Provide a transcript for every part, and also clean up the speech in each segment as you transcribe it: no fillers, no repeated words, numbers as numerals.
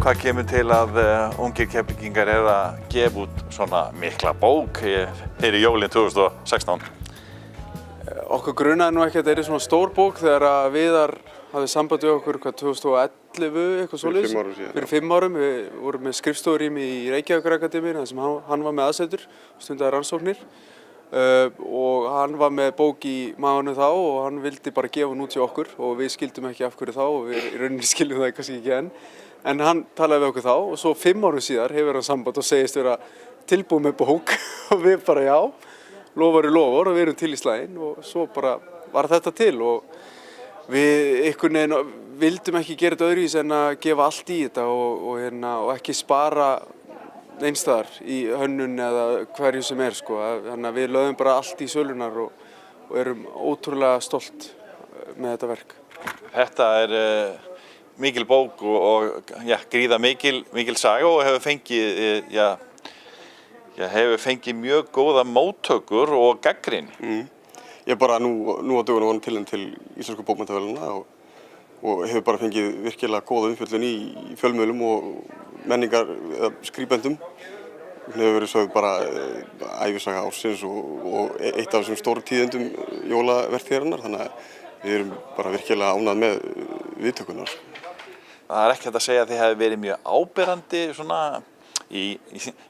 Hvað kemur til að ungir Keflvíkingar að gefa út svona mikla bók fyrir jólin 2016? Okkur grunaði nú ekki að þetta er svona stór bók þegar að Viðar hafði samband við okkur 2011, eitthvað svoleiðis. Fyrir 5 árum. Við vorum með skrifstofurými í Reykjavíkurakademíunni þar sem hann var með aðsetur, stundaði rannsóknir. Og hann var með bók í maganum þá og hann vildi bara gefa hún út til okkur og við skildum ekki af hverju þá og við í rauninni skiljum það kannski ekki enn. En hann talaði við okkur þá og svo 5 árum síðar hefur hann samband og segist vera tilbúið með bók og við bara já, lofar og við erum til í slaginn og svo bara var þetta til og við einhvern veginn vildum ekki gera þetta öðruvísi en að gefa allt í þetta og ekki spara einstæðar í hönnun eða hverju sem er sko. Þannig að við lögðum bara allt í sölunar og erum ótrúlega stolt með þetta verk. Þetta er mikil bók og gríða mikil saga og hefur fengið mjög góða móttökur og gagnrýni. Ég bara nú á dögunum var tilnefnd til Íslensku bókmenntaverðlauna og hefur bara fengið virkilega góða umfjöllun í fjölmiðlum og menningar skribendum. Hún hefur verið sögð bara ævisaga ársins og eitt af þessum stóru tíðindum jólavertíðarinnar, þannig að við erum bara virkilega ánægð með viðtökurnar. Það er ekki hægt að segja að þið hefði verið mjög áberandi svona í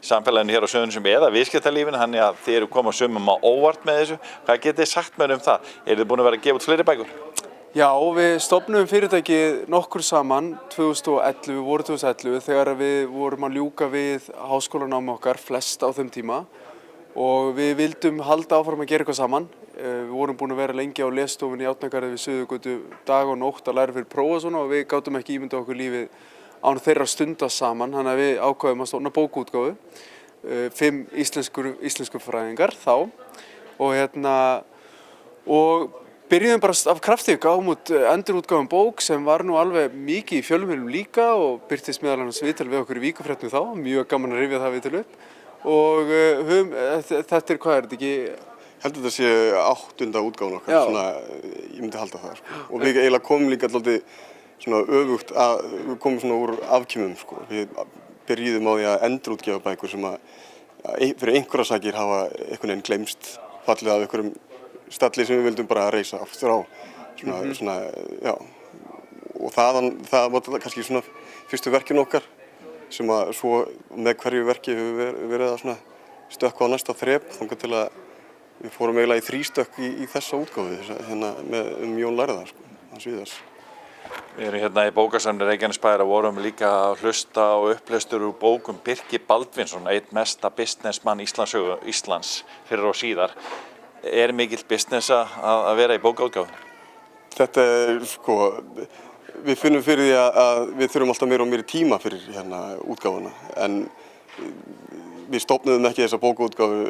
samfélaginu hér á Suðurnesjum eða viðskiptalífinu, þannig að þið eru komið sumum á óvart með þessu. Hvað getið þið sagt mér um það? Eru þið búin að vera að gefa út fleiri bækur? Já, við stofnuðum fyrirtækið nokkur saman 2011 þegar við vorum að ljúka við háskólanámi okkar, flest á þeim tíma og við vildum halda áfram að gera eitthvað saman. Við vorum búin að vera lengi á lesstofunni í Árnagarði við Suðurgötu dag og nótt að læra fyrir prófa svona og við gátum ekki ímynda okkur lífið án þeirra stunda saman, þannig að við ákváðum að stofna bókaútgáfu, 5 íslensku fræðingar þá og byrjuðum bara af krafti, gáum út endurútgáfum bók sem var nú alveg mikið í fjölmiðlum líka og birtist meðal annars viðtal við okkur í Víkurfréttum þá, mjög gaman að rifja það viðtal upp og þetta hvað er þetta ekki? Heldur þetta sé 8. útgáfan okkar, svona, ég myndi halda það sko. Og við eiginlega komum líka alltaf svona öfugt við komum svona úr afkimum sko. Við byrjuðum á því að endurútgefa bækur sem að fyrir einhverja sakir hafa einhvern veginn gleymst, fallið af einhverjum stalli sem við vildum bara reisa aftur á. Svona, já. Og það var kannski svona fyrstu verkin okkar sem að svo með hverju verki hefur verið að svona stökkva á næsta þrep þangað til að við fórum eiginlega í 3 stökk í þessa útgáfu hérna Jón lærða sko, hans Viðars. Við erum hérna í bókasafni Reykjanesbæjar og vorum líka að hlusta og upplestur úr bókum Birki Baldvinsson, einn mesta businessmann Íslands fyrir og síðar. Er mikill business að vera í bókaútgáfu? Þetta er sko, við finnum fyrir því að við þurfum alltaf meira og meiri tíma fyrir hérna útgáfuna en við stofnuðum ekki þessa bókaútgáfu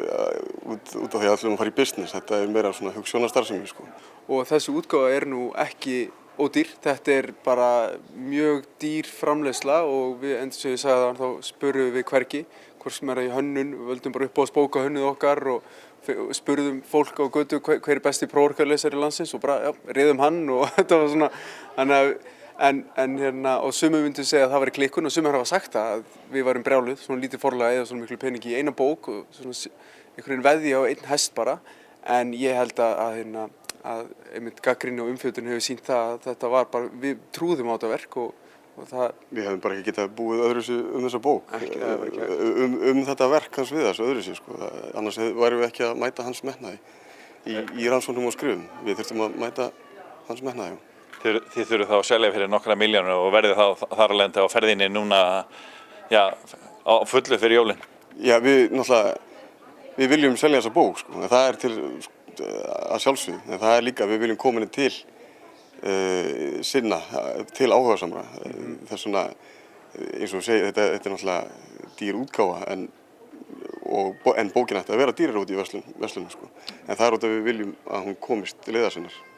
út af því að ætlum að fara í business. Þetta er meira svona hugsjónastarfsemi sko. Og þessi útgáfa er nú ekki ódýr. Þetta er bara mjög dýr framleiðsla og við, eins og ég sagði þá spurðum við hvergi, hvort sem er í hönnun, við völdum bara uppáhaldsbóka hönnuð okkar og spurðum fólk á götu hver er besti prófarkalesari landsins og bara, já, riðum hann og þetta var svona, og sumir myndu segja að það væri klikkun og sumir hafa sagt að við varum brjáluð, svona lítið forlag eða svona miklu peningi í eina bók og svona einhvern veginn veðja á einn hest bara, en ég held að einmitt gagnrýni og umfjöllun hefur sýnt það að þetta var bara, við trúðum á þetta verk og það... Við hefum bara ekki getað búið öðruvísi þessa bók, þetta verk hans Viðars öðruvísi sko, annars værum við ekki að mæta hans metnaði í rannsóknum og skrifum, við þurftum að mæta hans metnaði. Þið þurfum þá að selja fyrir nokkra milljónir og verðið þá þar að lenda á ferðinni núna, já, á fullu fyrir jólin? Já, við viljum selja þessa bók sko, en það er til að sjálfsögðu, en það er líka við viljum koma henni til sinna, til áhugasamra. Þess vegna, eins og segi, þetta er náttúrulega dýr útgáfa en bókin ætti að vera dýrar út í verslunum sko, en það er út af við viljum að hún komist til leiðar sinnar.